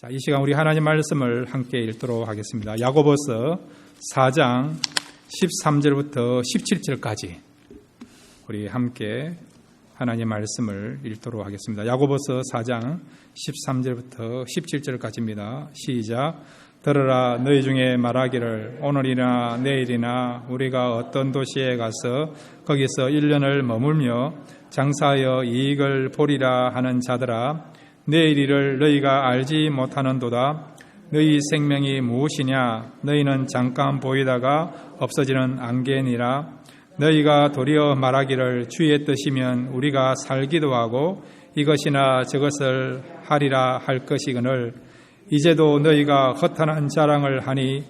자, 이 시간 우리 하나님 말씀을 함께 읽도록 하겠습니다. 야고보서 4장 13절부터 17절까지 우리 함께 하나님 말씀을 읽도록 하겠습니다. 야고보서 4장 13절부터 17절까지입니다. 시작. 들으라. 너희 중에 말하기를 오늘이나 내일이나 우리가 어떤 도시에 가서 거기서 1년을 머물며 장사하여 이익을 보리라 하는 자들아, 내일 일을 너희가 알지 못하는도다. 너희 생명이 무엇이냐? 너희는 잠깐 보이다가 없어지는 안개니라. 너희가 도리어 말하기를 주의 뜻이면 우리가 살기도 하고 이것이나 저것을 하리라 할 것이거늘 이제도 너희가 허탄한 자랑을 하니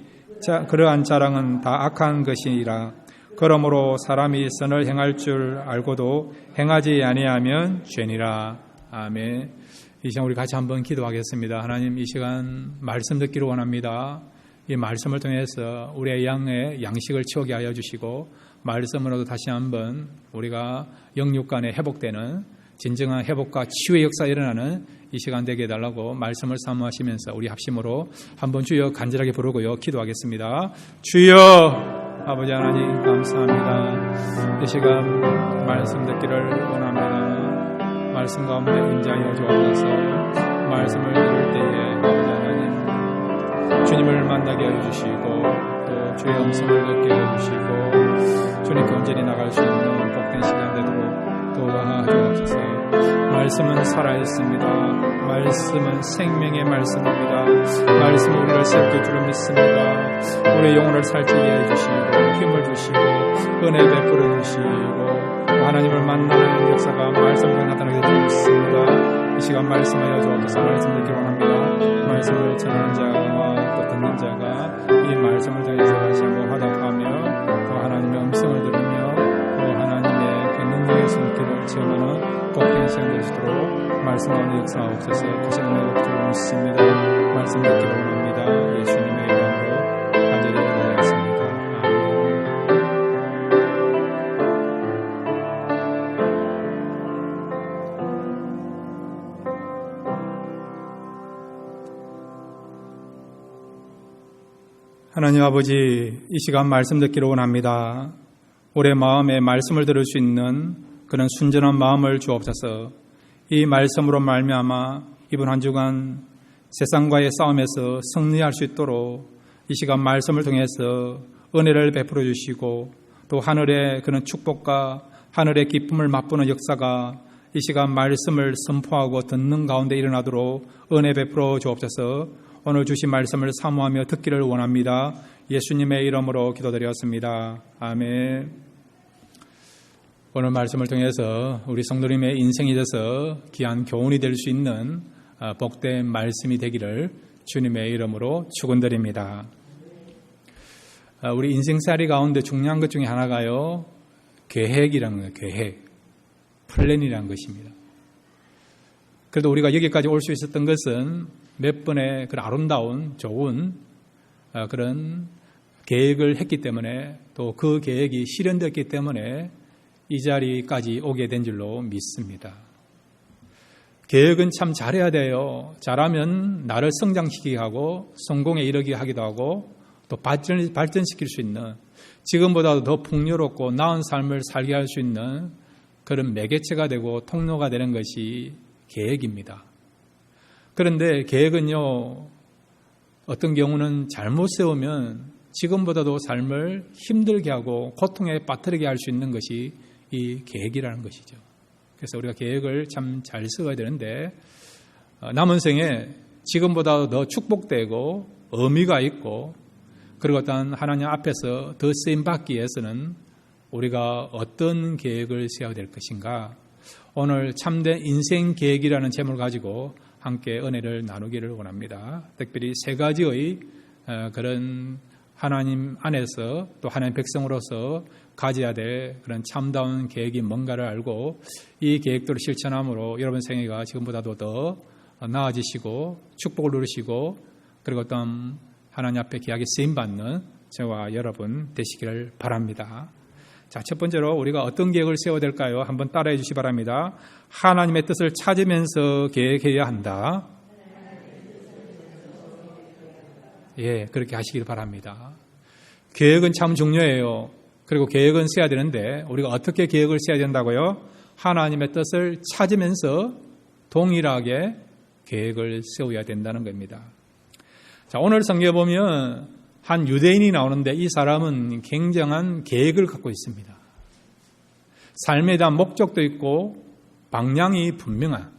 그러한 자랑은 다 악한 것이니라. 그러므로 사람이 선을 행할 줄 알고도 행하지 아니하면 죄니라. 아멘. 이 시간 우리 같이 한번 기도하겠습니다. 하나님, 이 시간 말씀 듣기를 원합니다. 이 말씀을 통해서 우리의 양의 양식을 채우게 하여 주시고 말씀으로도 다시 한번 우리가 영육 간에 회복되는 진정한 회복과 치유의 역사가 일어나는 이 시간 되게 해달라고 말씀을 사모하시면서 우리 합심으로 한번 주여 간절하게 부르고요 기도하겠습니다. 주여 아버지 하나님 감사합니다. 이 시간 말씀 듣기를 원합니다. 말씀 가운데 인자하여 주옵소서. 말씀을 들을 때에 아버지 하나님 주님을 만나게 해주시고 또 주의 음성을 듣게 해주시고 주님께 온전히 나갈 수 있는 복된 시간 되도록 도와주옵소서. 말씀은 살아있습니다. 말씀은 생명의 말씀입니다. 말씀은 우리를 세우게 주를 믿습니다. 우리의 영혼을 살찌게 해주시고 힘을 주시고 은혜 베풀어 주시고 하나님을 만나는 역사가 말씀으로 나타나게 되어 있습니다. 이 시간 말씀하여 주옵소서. 말씀 듣기를 원합니다. 말씀을 전하는 자와 또 듣는 자가 이 말씀을 통해서 다시 한번 화답하며 또 하나님의 음성을 들으며 또 하나님의 그 능력의 손길을 체험하는 복된 시간 되시도록 말씀하는 역사하옵소서. 다시 한번 주를 믿습니다. 말씀 듣기를 원합니다. 예수님의 이름으로 간절히 기도하겠습니다. 하나님 아버지, 이 시간 말씀 듣기를 원합니다. 우리의 마음에 말씀을 들을 수 있는 그런 순전한 마음을 주옵소서. 이 말씀으로 말미암아 이번 한 주간 세상과의 싸움에서 승리할 수 있도록 이 시간 말씀을 통해서 은혜를 베풀어 주시고 또 하늘의 그런 축복과 하늘의 기쁨을 맛보는 역사가 이 시간 말씀을 선포하고 듣는 가운데 일어나도록 은혜 베풀어 주옵소서. 오늘 주신 말씀을 사모하며 듣기를 원합니다. 예수님의 이름으로 기도드렸습니다. 아멘. 오늘 말씀을 통해서 우리 성도님의 인생이 돼서 귀한 교훈이 될 수 있는 복된 말씀이 되기를 주님의 이름으로 축원드립니다. 우리 인생살이 가운데 중요한 것 중에 하나가요, 계획이라는 거예요. 계획, 플랜이라는 것입니다. 그래도 우리가 여기까지 올 수 있었던 것은 몇 번의 그런 아름다운 좋은 그런 계획을 했기 때문에 또 그 계획이 실현됐기 때문에 이 자리까지 오게 된 줄로 믿습니다. 계획은 참 잘해야 돼요. 잘하면 나를 성장시키게 하고 성공에 이르게 하기도 하고 또 발전시킬 수 있는 지금보다도 더 풍요롭고 나은 삶을 살게 할 수 있는 그런 매개체가 되고 통로가 되는 것이 계획입니다. 그런데 계획은요, 어떤 경우는 잘못 세우면 지금보다도 삶을 힘들게 하고 고통에 빠뜨리게 할 수 있는 것이 이 계획이라는 것이죠. 그래서 우리가 계획을 참 잘 세워야 되는데 남은 생에 지금보다 더 축복되고 의미가 있고 그리고 어떤 하나님 앞에서 더 쓰임받기 위해서는 우리가 어떤 계획을 세워야 될 것인가, 오늘 참된 인생 계획이라는 제목을 가지고 함께 은혜를 나누기를 원합니다. 특별히 세 가지의 그런 하나님 안에서 또 하나님 백성으로서 가져야 될 그런 참다운 계획이 뭔가를 알고 이 계획들을 실천함으로 여러분 생애가 지금보다도 더 나아지시고 축복을 누리시고 그리고 어떤 하나님 앞에 귀하게 쓰임받는 저와 여러분 되시기를 바랍니다. 자, 첫 번째로 우리가 어떤 계획을 세워야 될까요? 한번 따라해 주시기 바랍니다. 하나님의 뜻을 찾으면서 계획해야 한다. 그렇게 하시길 바랍니다. 계획은 참 중요해요. 그리고 계획은 세야 되는데 우리가 어떻게 계획을 세야 된다고요? 하나님의 뜻을 찾으면서 동일하게 계획을 세워야 된다는 겁니다. 자, 오늘 성경에 보면 한 유대인이 나오는데 이 사람은 굉장한 계획을 갖고 있습니다. 삶에 대한 목적도 있고 방향이 분명한,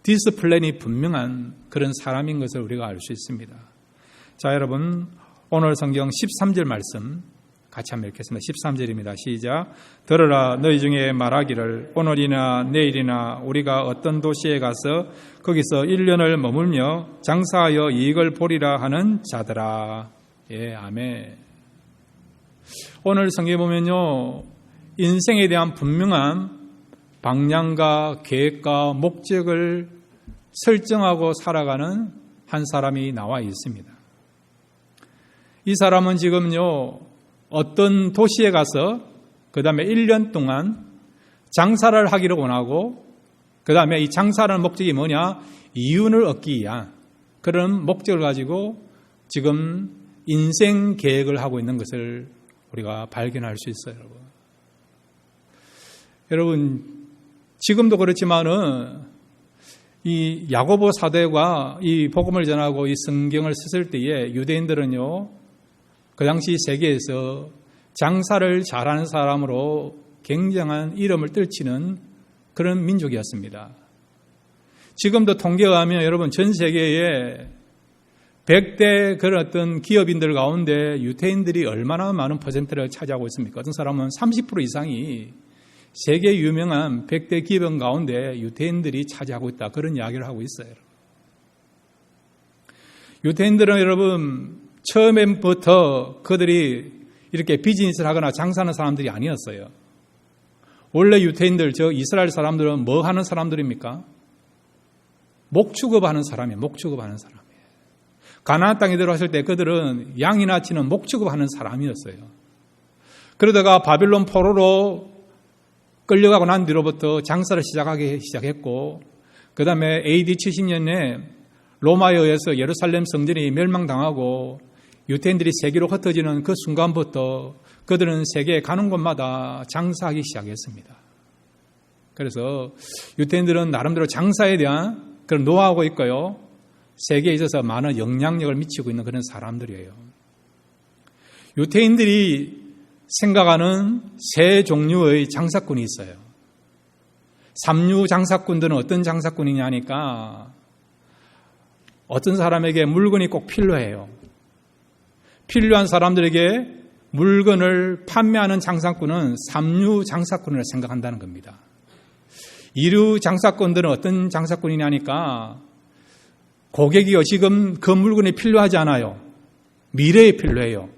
디스플레인이 분명한 그런 사람인 것을 우리가 알 수 있습니다. 자, 여러분, 오늘 성경 13절 말씀 같이 한번 읽겠습니다. 13절입니다. 시작. 들으라, 너희 중에 말하기를 오늘이나 내일이나 우리가 어떤 도시에 가서 거기서 1년을 머물며 장사하여 이익을 보리라 하는 자들아. 아멘. 오늘 성경에 보면요, 인생에 대한 분명한 방향과 계획과 목적을 설정하고 살아가는 한 사람이 나와 있습니다. 이 사람은 지금요, 어떤 도시에 가서 그 다음에 1년 동안 장사를 하기를 원하고, 그 다음에 이 장사라는 목적이 뭐냐? 이윤을 얻기 위한 그런 목적을 가지고 지금 인생 계획을 하고 있는 것을 우리가 발견할 수 있어요, 여러분. 여러분, 지금도 그렇지만은 이 야고보 사도가 이 복음을 전하고 이 성경을 썼을 때에 유대인들은요, 그 당시 세계에서 장사를 잘하는 사람으로 굉장한 이름을 떨치는 그런 민족이었습니다. 지금도 통계에 의하면 여러분 전 세계에 100대 그런 어떤 기업인들 가운데 유대인들이 얼마나 많은 퍼센트를 차지하고 있습니까? 어떤 사람은 30% 이상이 세계 유명한 100대 기업인 가운데 유대인들이 차지하고 있다. 그런 이야기를 하고 있어요. 유대인들은 여러분 처음부터 그들이 이렇게 비즈니스를 하거나 장사하는 사람들이 아니었어요. 원래 유대인들, 저 이스라엘 사람들은 뭐 하는 사람들입니까? 목축업하는 사람이에요. 목축업하는 사람이에요. 가나안 땅에 들어왔을 때 그들은 양이나 치는 목축업하는 사람이었어요. 그러다가 바빌론 포로로 끌려가고 난 뒤로부터 장사를 시작하기 시작했고, 그 다음에 AD 70년에 로마에 의해서 예루살렘 성전이 멸망당하고 유대인들이 세계로 흩어지는 그 순간부터 그들은 세계에 가는 곳마다 장사하기 시작했습니다. 그래서 유대인들은 나름대로 장사에 대한 그런 노하우가 있고요, 세계에 있어서 많은 영향력을 미치고 있는 그런 사람들이에요. 유대인들이 생각하는 세 종류의 장사꾼이 있어요. 삼류 장사꾼들은 어떤 장사꾼이냐 하니까 어떤 사람에게 물건이 꼭 필요해요. 필요한 사람들에게 물건을 판매하는 장사꾼은 삼류 장사꾼을 생각한다는 겁니다. 이류 장사꾼들은 어떤 장사꾼이냐 하니까 고객이요, 지금 그 물건이 필요하지 않아요. 미래에 필요해요.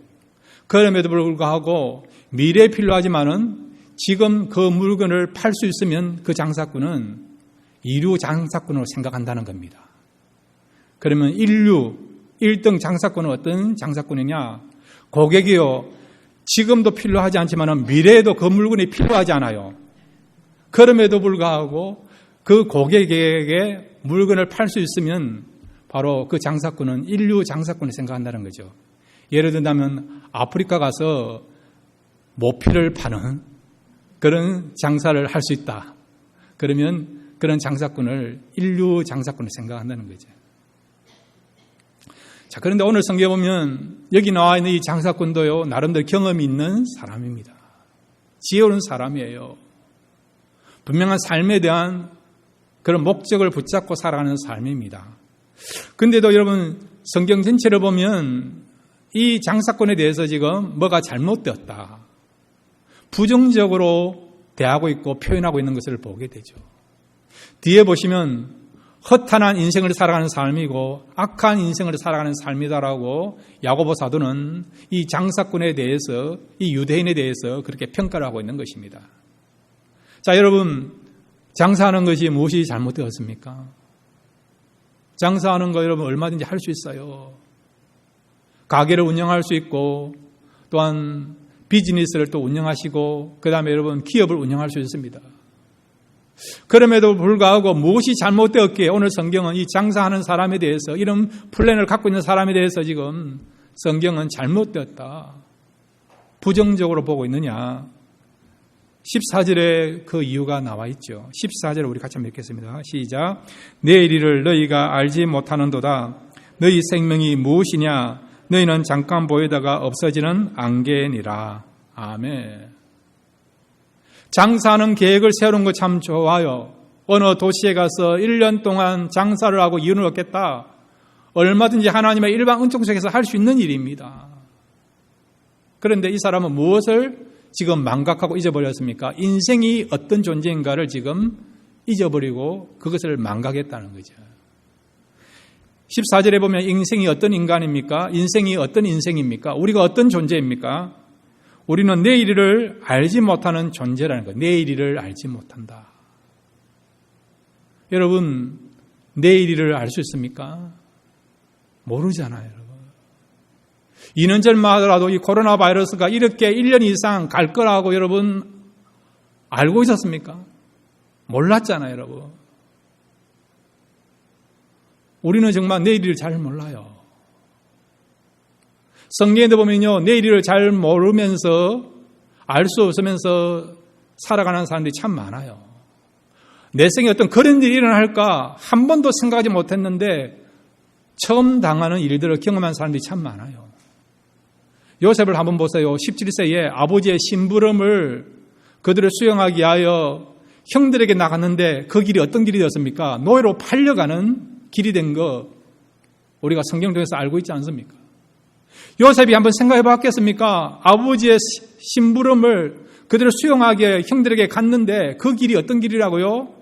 그럼에도 불구하고 미래에 필요하지만은 지금 그 물건을 팔 수 있으면 그 장사꾼은 이류 장사꾼으로 생각한다는 겁니다. 그러면 1등 장사꾼은 어떤 장사꾼이냐? 고객이요, 지금도 필요하지 않지만 미래에도 그 물건이 필요하지 않아요. 그럼에도 불구하고 그 고객에게 물건을 팔 수 있으면 바로 그 장사꾼은 1류 장사꾼을 생각한다는 거죠. 예를 든다면 아프리카 가서 모피를 파는 그런 장사를 할 수 있다. 그러면 그런 장사꾼을 1류 장사꾼을 생각한다는 거죠. 자, 그런데 오늘 성경에 보면 여기 나와 있는 이 장사꾼도요, 나름대로 경험이 있는 사람입니다. 지혜로운 사람이에요. 분명한 삶에 대한 그런 목적을 붙잡고 살아가는 삶입니다. 근데도 여러분 성경 전체를 보면 이 장사꾼에 대해서 지금 뭐가 잘못되었다, 부정적으로 대하고 있고 표현하고 있는 것을 보게 되죠. 뒤에 보시면 허탄한 인생을 살아가는 삶이고 악한 인생을 살아가는 삶이다라고 야고보 사도는 이 장사꾼에 대해서, 이 유대인에 대해서 그렇게 평가를 하고 있는 것입니다. 자, 여러분, 장사하는 것이 무엇이 잘못되었습니까? 장사하는 거 여러분 얼마든지 할 수 있어요. 가게를 운영할 수 있고 또한 비즈니스를 또 운영하시고 그 다음에 여러분 기업을 운영할 수 있습니다. 그럼에도 불구하고 무엇이 잘못되었기에 오늘 성경은 이 장사하는 사람에 대해서, 이런 플랜을 갖고 있는 사람에 대해서 지금 성경은 잘못되었다, 부정적으로 보고 있느냐. 14절에 그 이유가 나와 있죠. 14절을 우리 같이 한번 읽겠습니다. 시작. 내일 일을 너희가 알지 못하는도다. 너희 생명이 무엇이냐? 너희는 잠깐 보이다가 없어지는 안개니라. 아멘. 장사하는 계획을 세우는 거 참 좋아요. 어느 도시에 가서 1년 동안 장사를 하고 이윤을 얻겠다. 얼마든지 하나님의 일반 은총 속에서 할 수 있는 일입니다. 그런데 이 사람은 무엇을 지금 망각하고 잊어버렸습니까? 인생이 어떤 존재인가를 지금 잊어버리고 그것을 망각했다는 거죠. 14절에 보면 인생이 어떤 인간입니까? 인생이 어떤 인생입니까? 우리가 어떤 존재입니까? 우리는 내일을 알지 못하는 존재라는 거예요. 내일을 알지 못한다. 여러분, 내일을 알 수 있습니까? 모르잖아요, 여러분. 2년 전만 하더라도 이 코로나 바이러스가 이렇게 1년 이상 갈 거라고 여러분 알고 있었습니까? 몰랐잖아요, 여러분. 우리는 정말 내일을 잘 몰라요. 성경에도 보면요, 내일을 잘 모르면서, 알 수 없으면서 살아가는 사람들이 참 많아요. 내 생에 어떤 그런 일이 일어날까 한 번도 생각하지 못했는데 처음 당하는 일들을 경험한 사람들이 참 많아요. 요셉을 한번 보세요. 17세에 아버지의 심부름을 그들을 수용하기 위하여 형들에게 나갔는데 그 길이 어떤 길이 되었습니까? 노예로 팔려가는 길이 된 거 우리가 성경 통해서 알고 있지 않습니까? 요셉이 한번 생각해 봤겠습니까? 아버지의 심부름을 그들을 수용하기 위해 형들에게 갔는데 그 길이 어떤 길이라고요?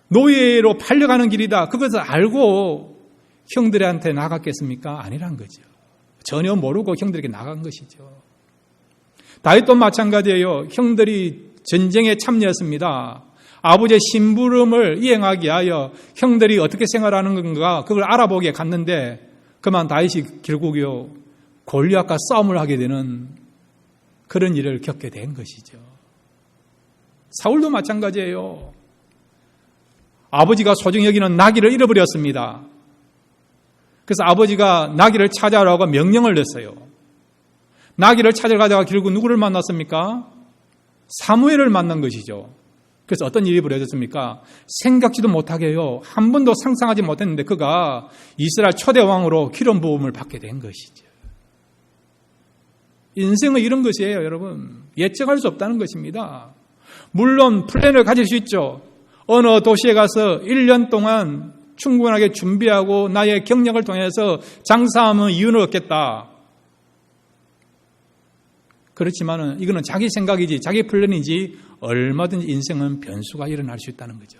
노예로 팔려가는 길이다. 그것을 알고 형들한테 나갔겠습니까? 아니란 거죠. 전혀 모르고 형들에게 나간 것이죠. 다윗도 마찬가지예요. 형들이 전쟁에 참여했습니다. 아버지의 심부름을 이행하기 위하여 형들이 어떻게 생활하는 건가 그걸 알아보기에 갔는데 그만 다윗이 결국요 골리앗과 싸움을 하게 되는 그런 일을 겪게 된 것이죠. 사울도 마찬가지예요. 아버지가 소중히 여기는 나귀를 잃어버렸습니다. 그래서 아버지가 나귀를 찾아오라고 명령을 냈어요. 나귀를 찾으러 가다가 결국 누구를 만났습니까? 사무엘을 만난 것이죠. 그래서 어떤 일이 벌어졌습니까? 생각지도 못하게요. 한 번도 상상하지 못했는데 그가 이스라엘 초대 왕으로 기름 부음을 받게 된 것이죠. 인생은 이런 것이에요, 여러분. 예측할 수 없다는 것입니다. 물론 플랜을 가질 수 있죠. 어느 도시에 가서 1년 동안 충분하게 준비하고 나의 경력을 통해서 장사하면 이윤을 얻겠다. 그렇지만은 이거는 자기 생각이지 자기 플랜이지 얼마든지 인생은 변수가 일어날 수 있다는 거죠.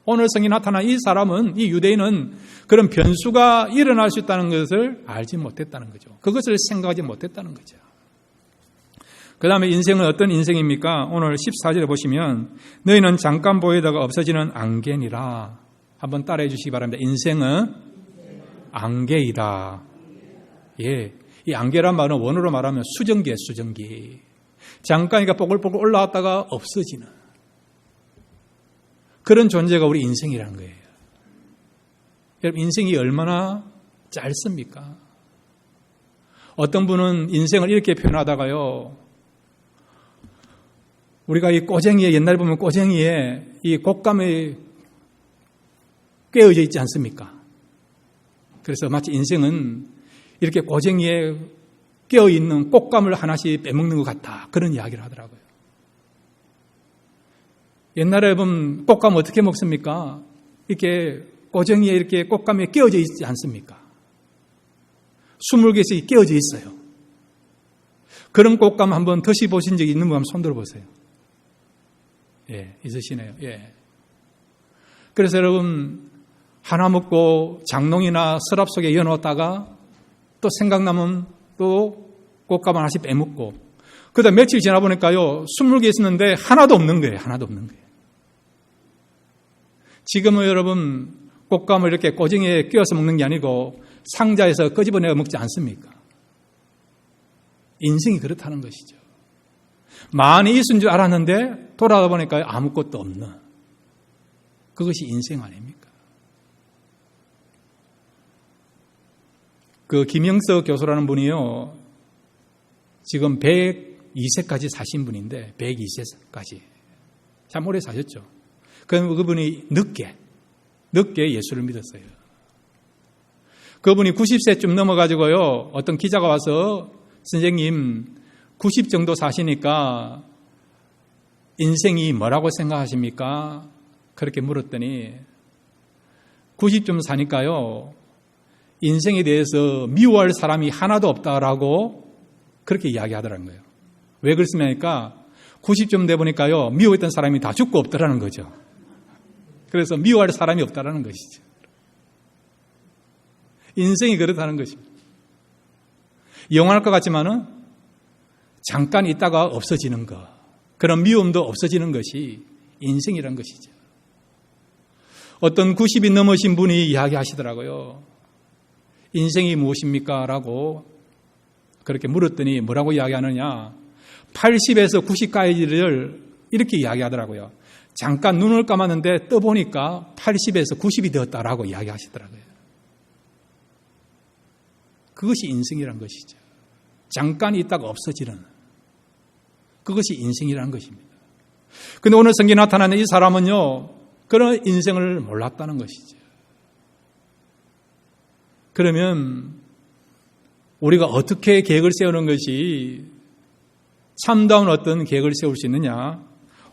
오늘 성경에 나타난 이 사람은, 이 유대인은 그런 변수가 일어날 수 있다는 것을 알지 못했다는 거죠. 그것을 생각하지 못했다는 거죠. 그 다음에 인생은 어떤 인생입니까? 오늘 14절에 보시면 너희는 잠깐 보이다가 없어지는 안개니라. 한번 따라해 주시기 바랍니다. 인생은 안개이다. 예, 이 안개란 말은 원어로 말하면 수증기예요, 수증기. 잠깐이가 뽀글뽀글 올라왔다가 없어지는 그런 존재가 우리 인생이라는 거예요. 여러분, 인생이 얼마나 짧습니까? 어떤 분은 인생을 이렇게 표현하다가요, 우리가 이 꼬쟁이에, 옛날에 보면 꼬쟁이에 이 곶감이 꿰어져 있지 않습니까? 그래서 마치 인생은 이렇게 꼬쟁이에 껴있는 곶감을 하나씩 빼먹는 것 같다. 그런 이야기를 하더라고요. 옛날에 보면 곶감 어떻게 먹습니까? 이렇게 꼬쟁이에 이렇게 곶감에 끼어져 있지 않습니까? 20개씩 끼어져 있어요. 그런 곶감 한번 드셔보신 적이 있는 분 한번 손 들어보세요. 예, 있으시네요. 예. 그래서 여러분, 하나 먹고 장롱이나 서랍 속에 이어놓았다가 또 생각나면 또 곶감 하나씩 빼먹고, 그러다 며칠 지나 보니까요, 20개 있었는데 하나도 없는 거예요. 하나도 없는 거예요. 지금은 여러분, 곶감을 이렇게 꼬쟁이에 끼워서 먹는 게 아니고 상자에서 끄집어내어 먹지 않습니까? 인생이 그렇다는 것이죠. 많이 있은 줄 알았는데 돌아가 보니까 아무것도 없는, 그것이 인생 아닙니까? 그 김영석 교수라는 분이요, 지금 102세까지 사신 분인데, 102세까지 참 오래 사셨죠. 그분이 늦게 예수를 믿었어요. 그분이 90세쯤 넘어가지고요, 어떤 기자가 와서 선생님 90 정도 사시니까 인생이 뭐라고 생각하십니까? 그렇게 물었더니 90쯤 사니까요, 인생에 대해서 미워할 사람이 하나도 없다라고 그렇게 이야기하더라는 거예요. 왜 그렇습니까? 90쯤 돼 보니까요, 미워했던 사람이 다 죽고 없더라는 거죠. 그래서 미워할 사람이 없다라는 것이죠. 인생이 그렇다는 것입니다. 영원할 것 같지만은 잠깐 있다가 없어지는 것, 그런 미움도 없어지는 것이 인생이라는 것이죠. 어떤 90이 넘으신 분이 이야기하시더라고요. 인생이 무엇입니까? 라고 그렇게 물었더니 뭐라고 이야기하느냐, 80에서 90까지를 이렇게 이야기하더라고요. 잠깐 눈을 감았는데 떠보니까 80에서 90이 되었다라고 이야기하시더라고요. 그것이 인생이란 것이죠. 잠깐 있다가 없어지는, 그것이 인생이라는 것입니다. 그런데 오늘 성경에 나타나는 이 사람은요, 그런 인생을 몰랐다는 것이죠. 그러면 우리가 어떻게 계획을 세우는 것이 참다운 어떤 계획을 세울 수 있느냐?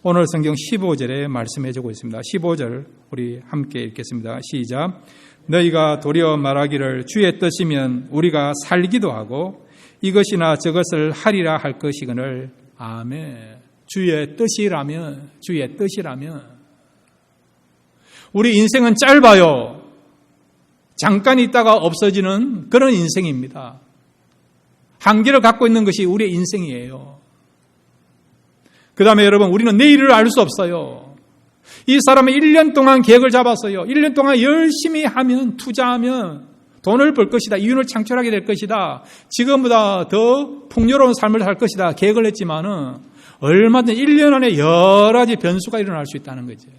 오늘 성경 15절에 말씀해 주고 있습니다. 15절 우리 함께 읽겠습니다. 시작. 너희가 도리어 말하기를 주의 뜻이면 우리가 살기도 하고 이것이나 저것을 하리라 할 것이거늘. 아멘. 주의 뜻이라면, 주의 뜻이라면. 우리 인생은 짧아요. 잠깐 있다가 없어지는 그런 인생입니다. 한계를 갖고 있는 것이 우리의 인생이에요. 그 다음에 여러분, 우리는 내일을 알 수 없어요. 이 사람은 1년 동안 계획을 잡았어요. 1년 동안 열심히 하면, 투자하면 돈을 벌 것이다. 이윤을 창출하게 될 것이다. 지금보다 더 풍요로운 삶을 살 것이다. 계획을 했지만은 얼마든지 1년 안에 여러 가지 변수가 일어날 수 있다는 거죠.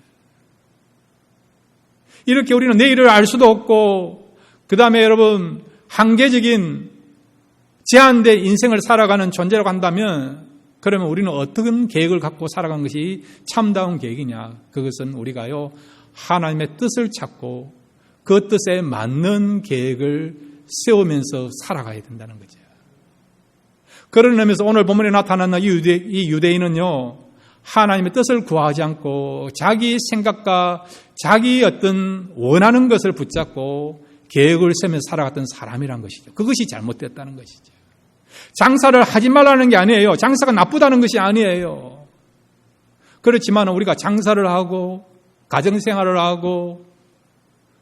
이렇게 우리는 내일을 알 수도 없고, 그 다음에 여러분, 한계적인 제한된 인생을 살아가는 존재라고 한다면, 그러면 우리는 어떤 계획을 갖고 살아간 것이 참다운 계획이냐? 그것은 우리가요, 하나님의 뜻을 찾고 그 뜻에 맞는 계획을 세우면서 살아가야 된다는 거죠. 그런 의미에서 오늘 본문에 나타나는 이 유대인은요, 하나님의 뜻을 구하지 않고 자기 생각과 자기 어떤 원하는 것을 붙잡고 계획을 세우면서 살아갔던 사람이란 것이죠. 그것이 잘못됐다는 것이죠. 장사를 하지 말라는 게 아니에요. 장사가 나쁘다는 것이 아니에요. 그렇지만 우리가 장사를 하고 가정생활을 하고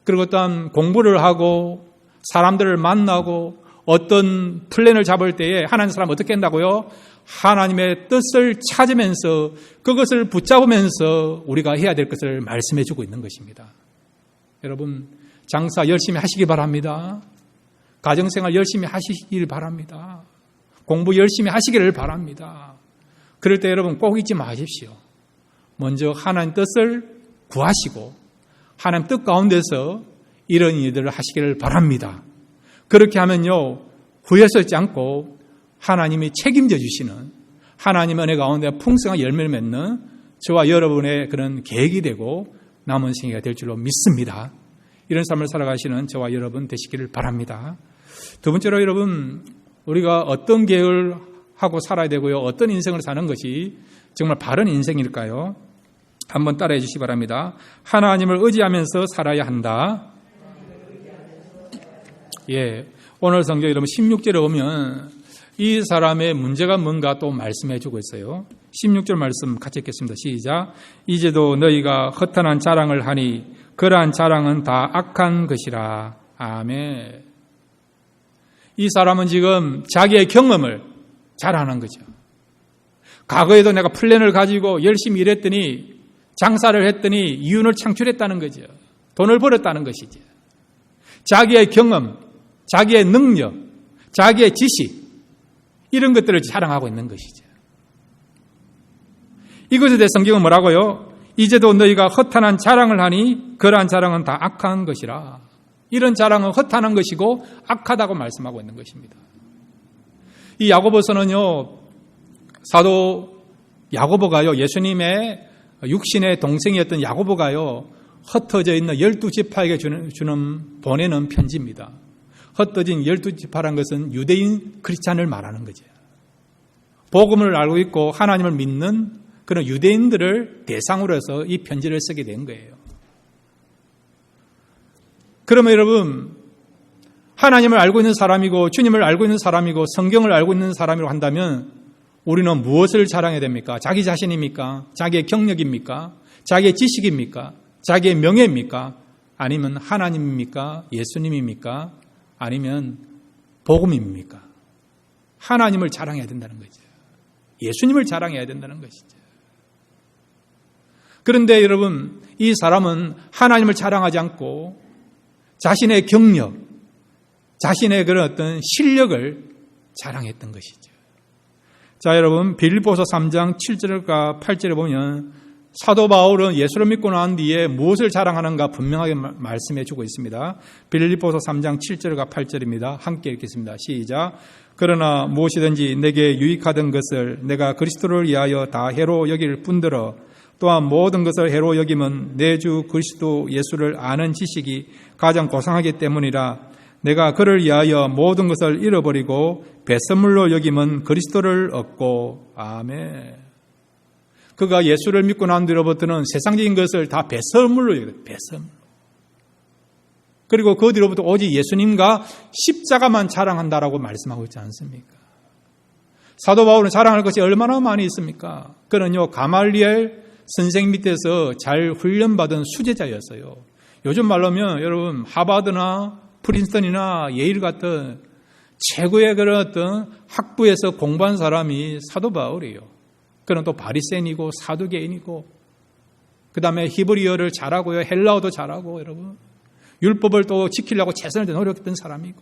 그리고 또한 공부를 하고 사람들을 만나고 어떤 플랜을 잡을 때에 하나님 사람 어떻게 한다고요? 하나님의 뜻을 찾으면서 그것을 붙잡으면서 우리가 해야 될 것을 말씀해 주고 있는 것입니다. 여러분, 장사 열심히 하시기 바랍니다. 가정생활 열심히 하시길 바랍니다. 공부 열심히 하시기를 바랍니다. 그럴 때 여러분 꼭 잊지 마십시오. 먼저 하나님 뜻을 구하시고 하나님 뜻 가운데서 이런 일들을 하시기를 바랍니다. 그렇게 하면요, 후회스럽지 않고 하나님이 책임져 주시는, 하나님의 은혜 가운데 풍성한 열매를 맺는 저와 여러분의 그런 계획이 되고 남은 생애가 될 줄로 믿습니다. 이런 삶을 살아가시는 저와 여러분 되시기를 바랍니다. 두 번째로 여러분, 우리가 어떤 계획을 하고 살아야 되고요, 어떤 인생을 사는 것이 정말 바른 인생일까요? 한번 따라해 주시기 바랍니다. 하나님을 의지하면서 살아야 한다. 예, 오늘 성경 여러분 16절에 보면 이 사람의 문제가 뭔가 또 말씀해 주고 있어요. 16절 말씀 같이 읽겠습니다. 시작. 이제도 너희가 허탄한 자랑을 하니 그러한 자랑은 다 악한 것이라. 아멘. 이 사람은 지금 자기의 경험을 자랑하는 거죠. 과거에도 내가 플랜을 가지고 열심히 일했더니, 장사를 했더니 이윤을 창출했다는 거죠. 돈을 벌었다는 것이죠. 자기의 경험, 자기의 능력, 자기의 지식, 이런 것들을 자랑하고 있는 것이죠. 이것에 대해 성경은 뭐라고요? 이제도 너희가 허탄한 자랑을 하니 그러한 자랑은 다 악한 것이라. 이런 자랑은 허탄한 것이고 악하다고 말씀하고 있는 것입니다. 이 야고보서는요, 사도 야고보가요, 예수님의 육신의 동생이었던 야고보가요, 흩어져 있는 12지파에게 보내는 편지입니다. 흩어진 12지파란 것은 유대인 크리스찬을 말하는 거죠. 복음을 알고 있고 하나님을 믿는 그런 유대인들을 대상으로 해서 이 편지를 쓰게 된 거예요. 그러면 여러분, 하나님을 알고 있는 사람이고 주님을 알고 있는 사람이고 성경을 알고 있는 사람이라고 한다면 우리는 무엇을 자랑해야 됩니까? 자기 자신입니까? 자기의 경력입니까? 자기의 지식입니까? 자기의 명예입니까? 아니면 하나님입니까? 예수님입니까? 아니면 복음입니까? 하나님을 자랑해야 된다는 거죠. 예수님을 자랑해야 된다는 것이죠. 그런데 여러분, 이 사람은 하나님을 자랑하지 않고 자신의 경력, 자신의 그런 어떤 실력을 자랑했던 것이죠. 자, 여러분, 빌립보서 3장 7절과 8절에 보면 사도 바울은 예수를 믿고 난 뒤에 무엇을 자랑하는가 분명하게 말씀해 주고 있습니다. 빌립보서 3장 7절과 8절입니다. 함께 읽겠습니다. 시작. 그러나 무엇이든지 내게 유익하던 것을 내가 그리스도를 위하여 다 해로 여길 뿐더러 또한 모든 것을 해로 여김은 내 주 그리스도 예수를 아는 지식이 가장 고상하기 때문이라. 내가 그를 위하여 모든 것을 잃어버리고 배설물로 여김은 그리스도를 얻고. 아멘. 그가 예수를 믿고 난 뒤로부터는 세상적인 것을 다 배설물로 여겨요. 배설물. 그리고 그 뒤로부터 오직 예수님과 십자가만 자랑한다라고 말씀하고 있지 않습니까? 사도 바울은 자랑할 것이 얼마나 많이 있습니까? 그는요, 가말리엘 선생 밑에서 잘 훈련받은 수제자였어요. 요즘 말로면 여러분 하버드나 프린스턴이나 예일 같은 최고의 그런 어떤 학부에서 공부한 사람이 사도 바울이에요. 그는 또 바리새인이고 사두개인이고 그 다음에 히브리어를 잘하고요, 헬라어도 잘하고 여러분 율법을 또 지키려고 최선을 다해 노력했던 사람이고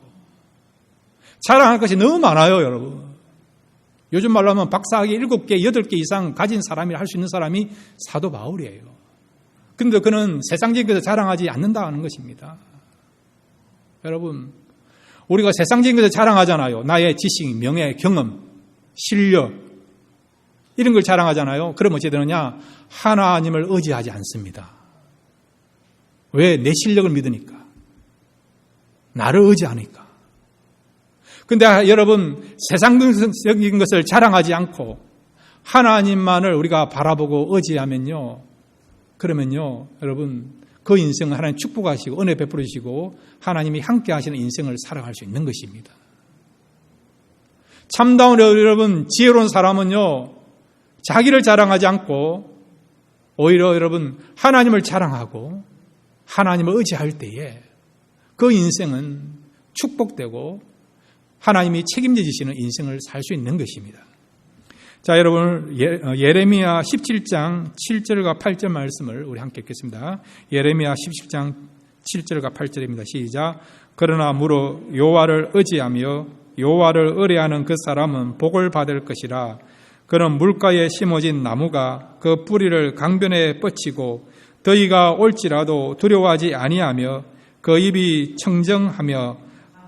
자랑할 것이 너무 많아요, 여러분. 요즘 말로 하면 박사학위 7개, 8개 이상 가진 사람이 할 수 있는 사람이 사도 바울이에요. 그런데 그는 세상적인 것을 자랑하지 않는다는 것입니다. 여러분, 우리가 세상적인 것을 자랑하잖아요. 나의 지식, 명예, 경험, 실력 이런 걸 자랑하잖아요. 그럼 어찌 되느냐? 하나님을 의지하지 않습니다. 왜? 내 실력을 믿으니까. 나를 의지하니까. 근데 여러분, 세상적인 것을 자랑하지 않고 하나님만을 우리가 바라보고 의지하면요, 그러면요, 여러분, 그 인생은 하나님 축복하시고 은혜 베풀어 주시고 하나님이 함께 하시는 인생을 살아갈 수 있는 것입니다. 참다운 여러분, 지혜로운 사람은요, 자기를 자랑하지 않고 오히려 여러분, 하나님을 자랑하고 하나님을 의지할 때에 그 인생은 축복되고 하나님이 책임져 주시는 인생을 살 수 있는 것입니다. 자, 여러분, 예레미야 17장 7절과 8절 말씀을 우리 함께 읽겠습니다. 예레미야 17장 7절과 8절입니다. 시작. 그러나 무릇 여호와를 의지하며 여호와를 의뢰하는 그 사람은 복을 받을 것이라. 그는 물가에 심어진 나무가 그 뿌리를 강변에 뻗치고 더위가 올지라도 두려워하지 아니하며 그 입이 청정하며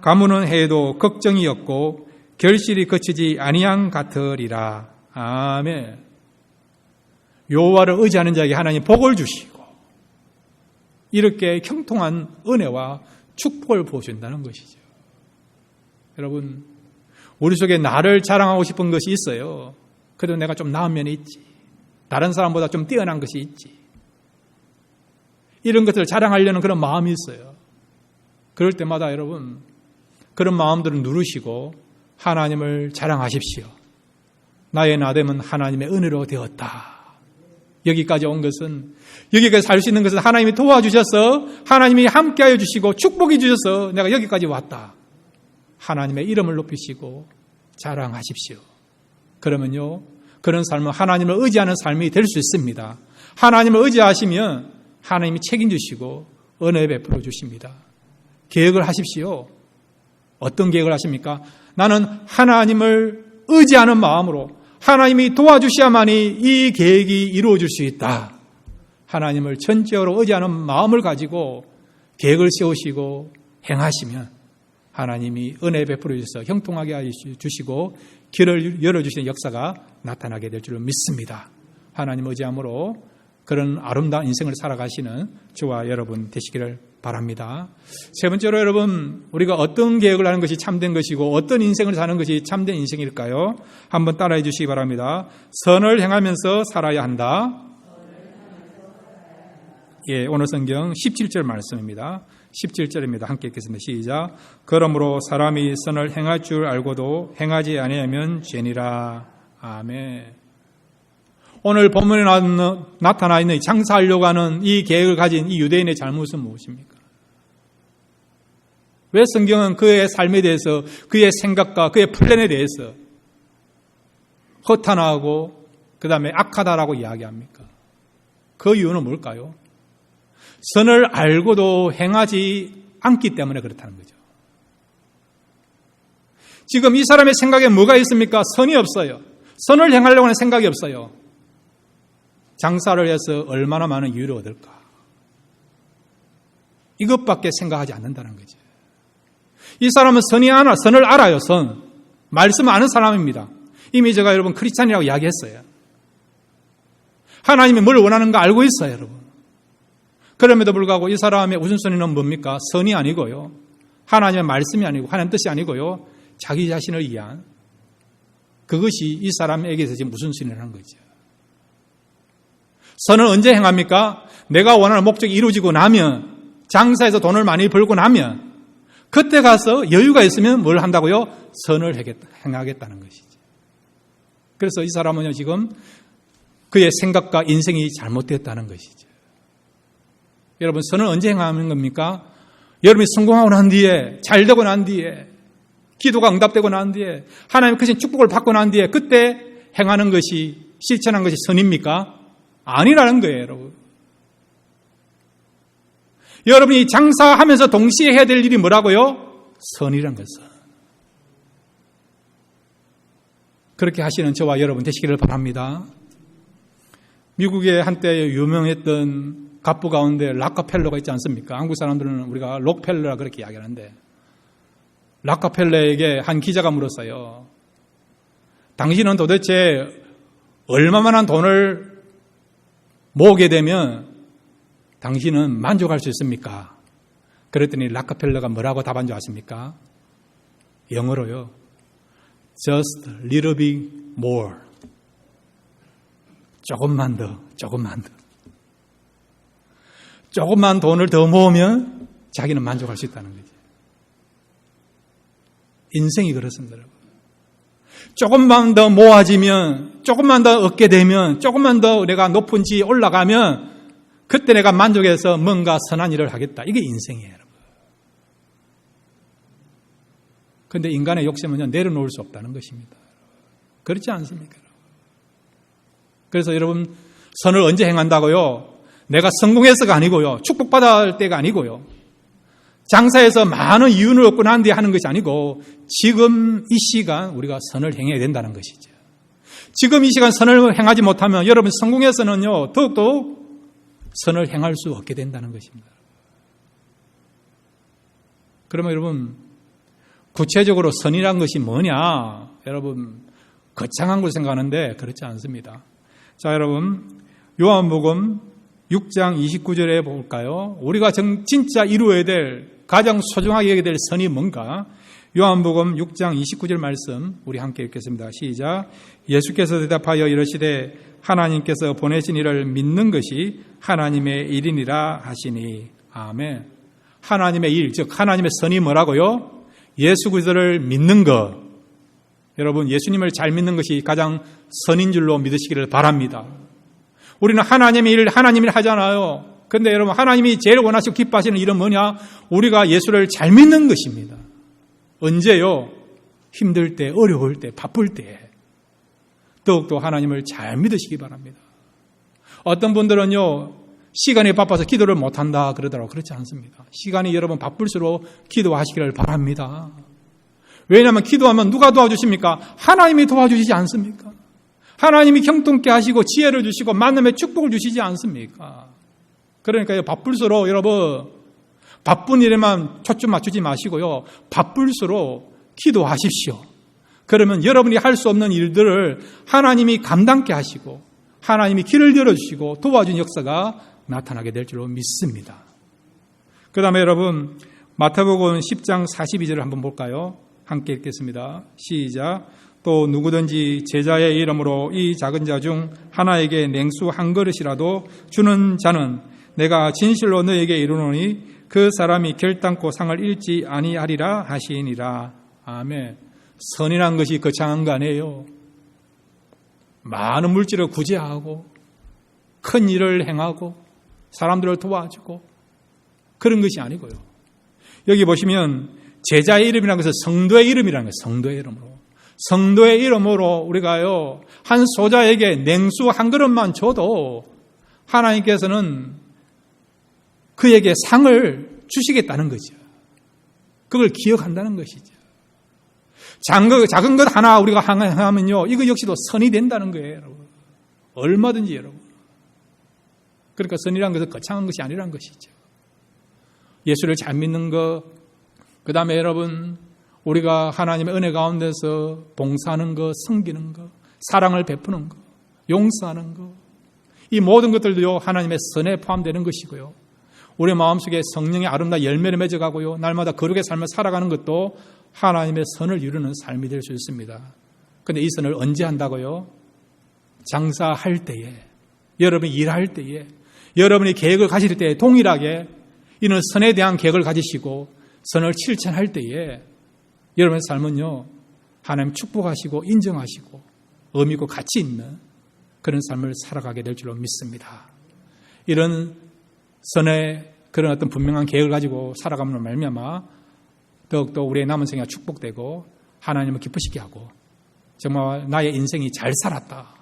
가무는 해도 걱정이 없고 결실이 거치지 아니한 같으리라. 아멘. 여호와를 의지하는 자에게 하나님 복을 주시고 이렇게 형통한 은혜와 축복을 보여준다는 것이죠. 여러분, 우리 속에 나를 자랑하고 싶은 것이 있어요. 그래도 내가 좀 나은 면이 있지. 다른 사람보다 좀 뛰어난 것이 있지. 이런 것들을 자랑하려는 그런 마음이 있어요. 그럴 때마다 여러분, 그런 마음들을 누르시고 하나님을 자랑하십시오. 나의 나됨은 하나님의 은혜로 되었다. 여기까지 온 것은, 여기까지 살 수 있는 것은 하나님이 도와주셔서 하나님이 함께하여 주시고 축복해 주셔서 내가 여기까지 왔다. 하나님의 이름을 높이시고 자랑하십시오. 그러면요, 그런 삶은 하나님을 의지하는 삶이 될 수 있습니다. 하나님을 의지하시면 하나님이 책임지시고 은혜 베풀어 주십니다. 계획을 하십시오. 어떤 계획을 하십니까? 나는 하나님을 의지하는 마음으로 하나님이 도와주셔야만이 이 계획이 이루어질 수 있다. 하나님을 전적으로 의지하는 마음을 가지고 계획을 세우시고 행하시면 하나님이 은혜 베풀어 주셔서 형통하게 해주시고 길을 열어주시는 역사가 나타나게 될 줄 믿습니다. 하나님 의지함으로 그런 아름다운 인생을 살아가시는 저와 여러분 되시기를 바랍니다. 세 번째로 여러분, 우리가 어떤 계획을 하는 것이 참된 것이고 어떤 인생을 사는 것이 참된 인생일까요? 한번 따라해 주시기 바랍니다. 선을 행하면서 살아야 한다. 예, 오늘 성경 17절 말씀입니다. 17절입니다. 함께 읽겠습니다. 시작. 그러므로 사람이 선을 행할 줄 알고도 행하지 아니하면 죄니라. 아멘. 오늘 본문에 나타나 있는 장사하려고 하는 이 계획을 가진 이 유대인의 잘못은 무엇입니까? 왜 성경은 그의 삶에 대해서, 그의 생각과 그의 플랜에 대해서 허탄하고 그 다음에 악하다라고 이야기합니까? 그 이유는 뭘까요? 선을 알고도 행하지 않기 때문에 그렇다는 거죠. 지금 이 사람의 생각에 뭐가 있습니까? 선이 없어요. 선을 행하려고 하는 생각이 없어요. 장사를 해서 얼마나 많은 이유를 얻을까? 이것밖에 생각하지 않는다는 거죠. 이 사람은 선을 알아요. 선. 말씀 아는 사람입니다. 이미 제가 여러분 크리스찬이라고 이야기했어요. 하나님이 뭘 원하는가 알고 있어요, 여러분. 그럼에도 불구하고 이 사람의 우선순위는 뭡니까? 선이 아니고요. 하나님의 말씀이 아니고 하나님 뜻이 아니고요. 자기 자신을 위한 그것이 이 사람에게서 지금 우선순위라는 거죠. 선을 언제 행합니까? 내가 원하는 목적이 이루어지고 나면, 장사해서 돈을 많이 벌고 나면 그때 가서 여유가 있으면 뭘 한다고요? 선을 행하겠다는 것이죠. 그래서 이 사람은 지금 그의 생각과 인생이 잘못됐다는 것이죠. 여러분, 선을 언제 행하는 겁니까? 여러분이 성공하고 난 뒤에, 잘 되고 난 뒤에, 기도가 응답되고 난 뒤에, 하나님의 크신 축복을 받고 난 뒤에 그때 행하는 것이, 실천한 것이 선입니까? 아니라는 거예요, 여러분. 여러분이 장사하면서 동시에 해야 될 일이 뭐라고요? 선이란 것은. 그렇게 하시는 저와 여러분 되시기를 바랍니다. 미국에 한때 유명했던 갑부 가운데 락카펠러가 있지 않습니까? 한국 사람들은 우리가 록펠러라 그렇게 이야기하는데, 락카펠러에게 한 기자가 물었어요. 당신은 도대체 얼마만한 돈을 모으게 되면 당신은 만족할 수 있습니까? 그랬더니 락카펠러가 뭐라고 답한 줄 아십니까? 영어로요. Just a little bit more. 조금만 더. 조금만 돈을 더 모으면 자기는 만족할 수 있다는 거죠. 인생이 그렇습니다, 여러분. 조금만 더 모아지면, 조금만 더 얻게 되면, 조금만 더 내가 높은 지에 올라가면 그때 내가 만족해서 뭔가 선한 일을 하겠다. 이게 인생이에요, 여러분. 그런데 인간의 욕심은요, 내려놓을 수 없다는 것입니다. 그렇지 않습니까? 그래서 여러분, 선을 언제 행한다고요? 내가 성공해서가 아니고요. 축복받을 때가 아니고요. 장사에서 많은 이윤을 얻고 난 뒤에 하는 것이 아니고 지금 이 시간 우리가 선을 행해야 된다는 것이죠. 지금 이 시간 선을 행하지 못하면 여러분 성공해서는요 더욱더 선을 행할 수 없게 된다는 것입니다. 그러면 여러분 구체적으로 선이란 것이 뭐냐? 여러분 거창한 걸 생각하는데 그렇지 않습니다. 자, 여러분 요한복음 6장 29절에 볼까요? 우리가 진짜 이루어야 될 가장 소중하게 여겨야 될 선이 뭔가? 요한복음 6장 29절 말씀 우리 함께 읽겠습니다. 시작. 예수께서 대답하여 이르시되 하나님께서 보내신 이를 믿는 것이 하나님의 일이니라 하시니. 아멘. 하나님의 일, 즉 하나님의 선이 뭐라고요? 예수 그리스도를 믿는 것. 여러분 예수님을 잘 믿는 것이 가장 선인 줄로 믿으시기를 바랍니다. 우리는 하나님의 일을 하나님이 하잖아요. 그런데 여러분 하나님이 제일 원하시고 기뻐하시는 일은 뭐냐? 우리가 예수를 잘 믿는 것입니다. 언제요? 힘들 때, 어려울 때, 바쁠 때 더욱더 하나님을 잘 믿으시기 바랍니다. 어떤 분들은요 시간이 바빠서 기도를 못한다 그러더라고요. 그렇지 않습니다. 시간이 여러분 바쁠수록 기도하시기를 바랍니다. 왜냐하면 기도하면 누가 도와주십니까? 하나님이 도와주시지 않습니까? 하나님이 형통케 하시고 지혜를 주시고 만남의 축복을 주시지 않습니까? 그러니까요, 바쁠수록 여러분, 바쁜 일에만 초점 맞추지 마시고요, 바쁠수록 기도하십시오. 그러면 여러분이 할 수 없는 일들을 하나님이 감당케 하시고 하나님이 길을 열어주시고 도와준 역사가 나타나게 될 줄로 믿습니다. 그 다음에 여러분, 마태복음 10장 42절을 한번 볼까요? 함께 읽겠습니다. 시작. 또 누구든지 제자의 이름으로 이 작은 자 중 하나에게 냉수 한 그릇이라도 주는 자는 내가 진실로 너에게 이르노니 그 사람이 결단코 상을 잃지 아니하리라 하시니라. 아멘. 선이란 것이 거창한 거 아니에요. 많은 물질을 구제하고 큰 일을 행하고 사람들을 도와주고 그런 것이 아니고요. 여기 보시면 제자의 이름이라는 것은 성도의 이름이라는 거예요. 성도의 이름으로. 성도의 이름으로 우리가요, 한 소자에게 냉수 한 그릇만 줘도 하나님께서는 그에게 상을 주시겠다는 거죠. 그걸 기억한다는 것이죠. 작은 것 하나 우리가 행하면요, 이거 역시도 선이 된다는 거예요, 여러분. 얼마든지 여러분. 그러니까 선이라는 것은 거창한 것이 아니라는 것이죠. 예수를 잘 믿는 것, 그 다음에 여러분, 우리가 하나님의 은혜 가운데서 봉사하는 것, 섬기는 것, 사랑을 베푸는 것, 용서하는 것, 이 모든 것들도요, 하나님의 선에 포함되는 것이고요. 우리 마음속에 성령의 아름다운 열매를 맺어가고요, 날마다 거룩의 삶을 살아가는 것도 하나님의 선을 이루는 삶이 될 수 있습니다. 그런데 이 선을 언제 한다고요? 장사할 때에, 여러분이 일할 때에, 여러분이 계획을 가질 때에 동일하게 이는 선에 대한 계획을 가지시고 선을 실천할 때에 여러분의 삶은요, 하나님 축복하시고 인정하시고 의미 있고 가치 있는 그런 삶을 살아가게 될 줄로 믿습니다. 이런 선의 그런 어떤 분명한 계획을 가지고 살아가면 말미암아 더욱더 우리의 남은 생애가 축복되고 하나님을 기쁘시게 하고 정말 나의 인생이 잘 살았다,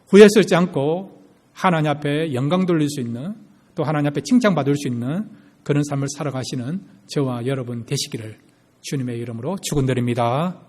후회스럽지 않고 하나님 앞에 영광 돌릴 수 있는, 또 하나님 앞에 칭찬받을 수 있는 그런 삶을 살아가시는 저와 여러분 되시기를 주님의 이름으로 축원드립니다.